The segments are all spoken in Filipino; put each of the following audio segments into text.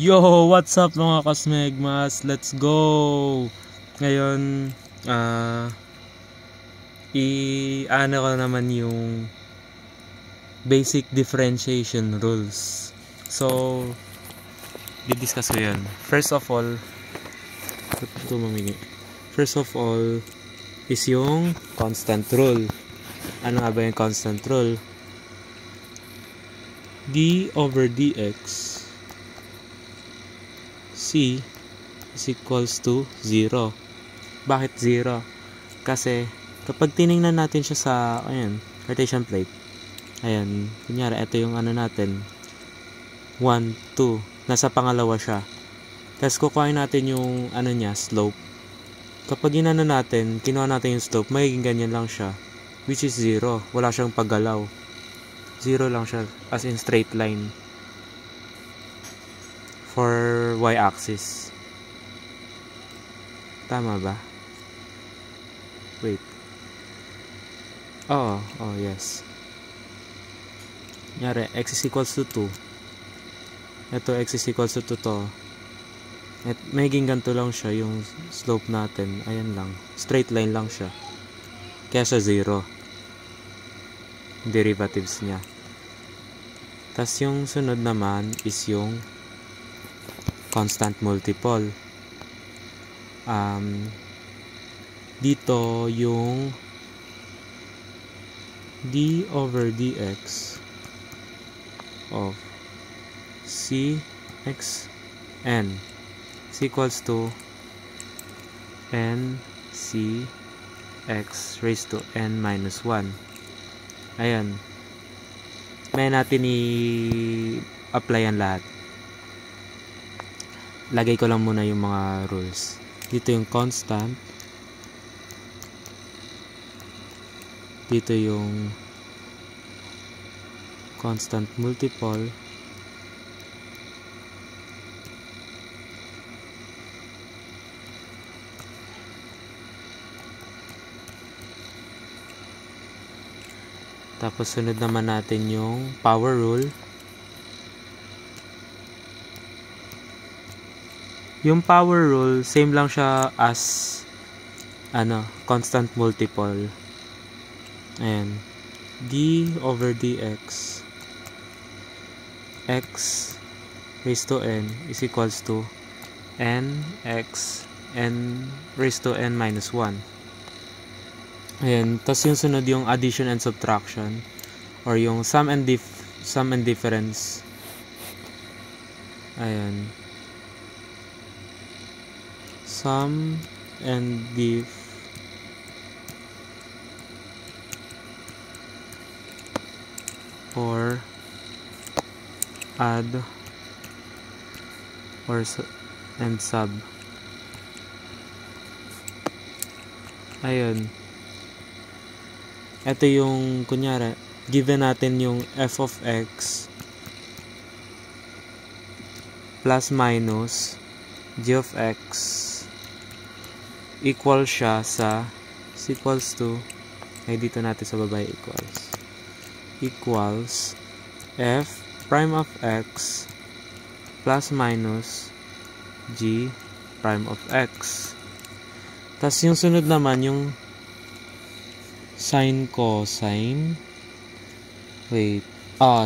Yo, what's up mga kasmegmas? Let's go! Ngayon, i-ano ko naman yung basic differentiation rules. So, di-discuss ko yun. First of all is yung constant rule. Ano nga ba yung constant rule? D over dx C is equals to 0. Bakit 0? Kasi kapag tiningnan natin siya sa cartesian plate, ayan, kunyari ito yung ano natin 1, 2, nasa pangalawa siya, tapos kukuhain natin yung ano niya, slope. Kapag inano natin, kinuha natin yung slope, magiging ganyan lang siya, which is 0. Wala siyang paggalaw, 0 lang siya, as in straight line for y-axis. Tama ba? Wait. Oh, yes. Nyari, x is equals to 2. Ito, x is equals to 2 to. At magiging ganito lang siya, yung slope natin. Ayan lang. Straight line lang siya. Kaya siya 0. Derivatives niya. Tas yung sunod naman is yung constant multiple. Dito yung d over dx of cxn is equals to n cx raised to n minus 1. Ayan. May natin i-apply ang lahat. Lagay ko lang muna yung mga rules. Dito yung constant. Dito yung constant multiple. Tapos sunod naman natin yung power rule. Yung power rule, same lang siya as constant multiple. Ayan. D over dx x raised to n is equals to n x n raised to n minus 1. Ayan. Tapos yung sunod yung addition and subtraction, or yung sum and difference. Ayan. Sum and diff or add or and sub. Ayun. Ito yung kunyari, given natin yung f of x plus minus g of x equal siya sa equals to, dito natin sa baba equals f prime of x plus minus g prime of x. Tas yung sunod naman yung sin cosine.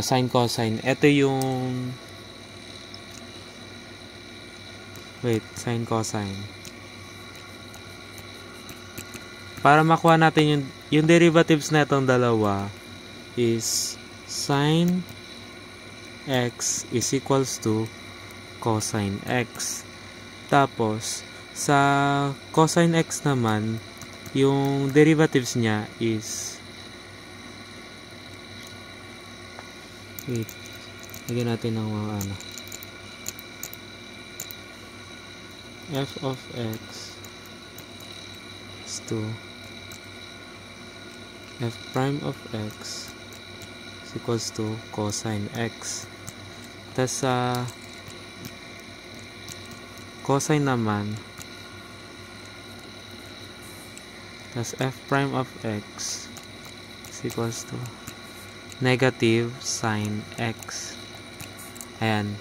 Sin cosine. Ito yung sin cosine. Para makuha natin yung derivatives na itong dalawa is sin x is equals to cosine x. Tapos sa cosine x naman, yung derivatives niya is lagyan natin ng mga f of x is to f prime of x is equals to cosine x. Tas sa cosine naman, tas f prime of x is equals to negative sin x. Ayan.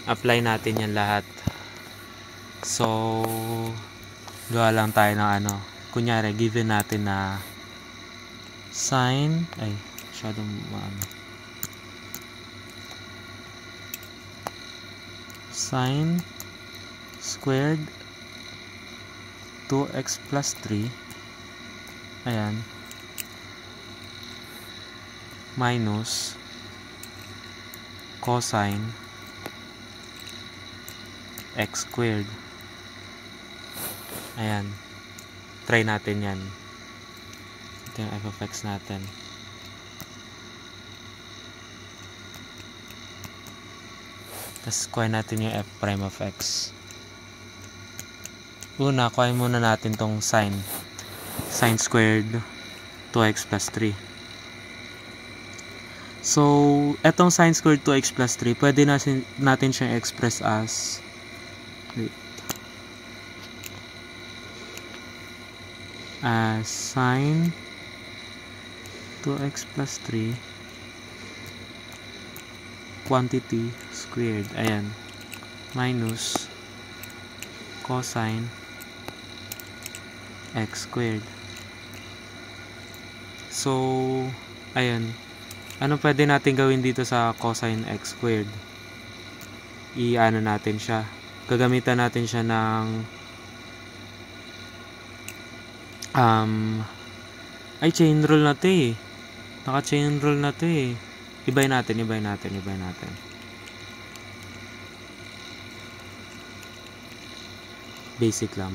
apply natin yan lahat. So, gawa lang tayo ng ano. Kunyari, given natin na sine, ay, masyadong maano. Sine squared 2x plus 3, ayan, minus cosine x squared. Ayan, try natin yan. Ito yung f of x natin. Tapos kuhain natin yung f prime of x. Una, kuhain muna natin tong sine squared 2x plus 3. So, etong sine squared 2x plus 3, pwede natin siyang express as sine 2x plus 3 quantity squared, ayan, minus cosine x squared. So, ayan, ano pwede natin gawin dito sa cosine x squared? I-ano natin siya, gagamitan natin siya ng ay, chain rule na to eh. Naka chain rule na to eh. Ibay natin. Basic lang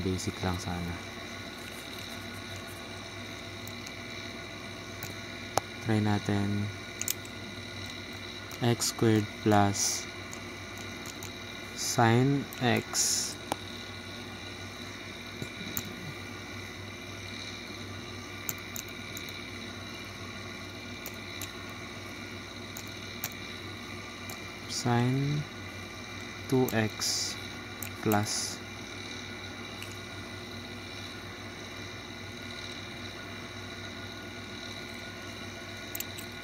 sana. Try natin x squared plus sine x sine 2x plus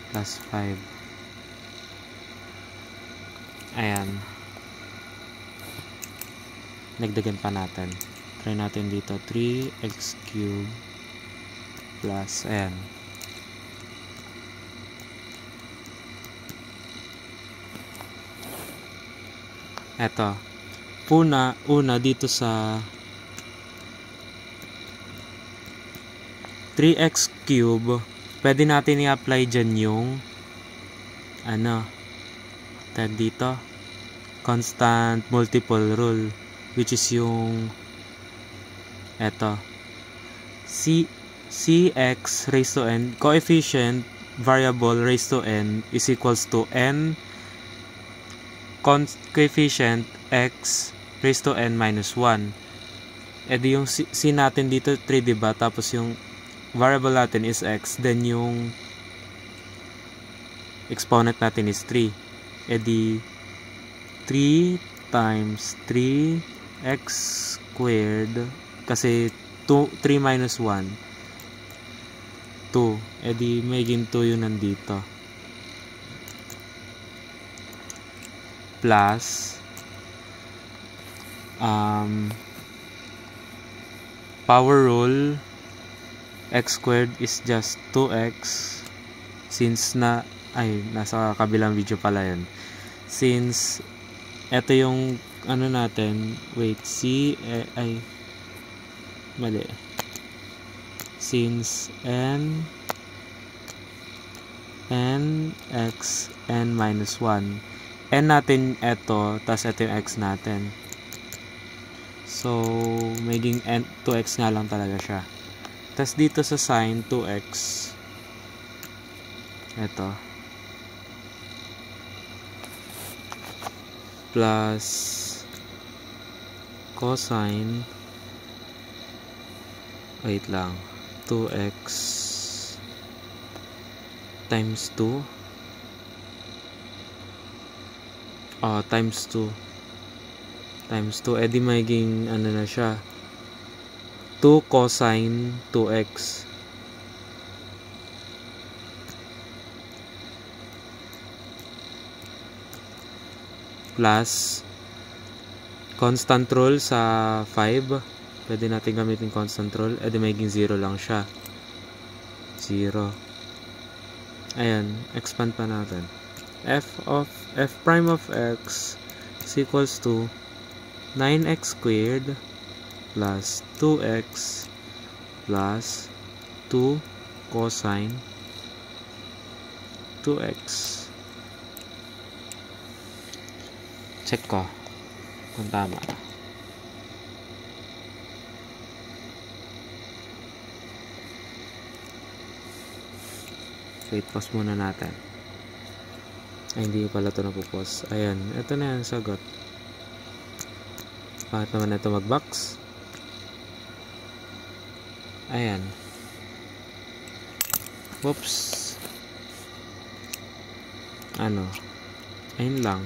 plus 5. Ayan. Nagdagan pa natin. Try natin dito. 3x cubed plus, ayan. Eto. Una dito sa 3x cube, pwede natin i-apply dyan yung tag dito, constant multiple rule, which is yung eto, cx raised to n, coefficient variable raised to n is equals to n coefficient x raised to n minus 1. Edi yung c natin dito 3, diba? Tapos yung variable natin is x, then yung exponent natin is 3. Edi 3 times 3x squared, kasi 3 minus 1 2. Edi maging 2 yung nandito, plus power rule x squared is just 2x, since nasa kabilang video pala yun, since eto yung natin, wait, mali, since n x n minus 1, n natin eto, tas eto yung x natin, so maging 2x nga lang talaga siya. Tas dito sa sine 2x, eto, plus cosine, wait lang, 2x times 2, times 2, edi maging na siya, 2 cosine 2x plus constant rule sa 5. Pwede natin gamitin constant rule. Di magiging 0 lang siya. 0. Ayan. Expand pa natin. F prime of x is equals to 9x squared plus 2x plus 2 cosine 2x. Check ko kung tama. Wait, pause muna natin. Ay, hindi pala ito napupause. Ayan, ito na yung sagot. Bakit naman ito mag-box? Ayan. Whoops. Ano? Ayun lang.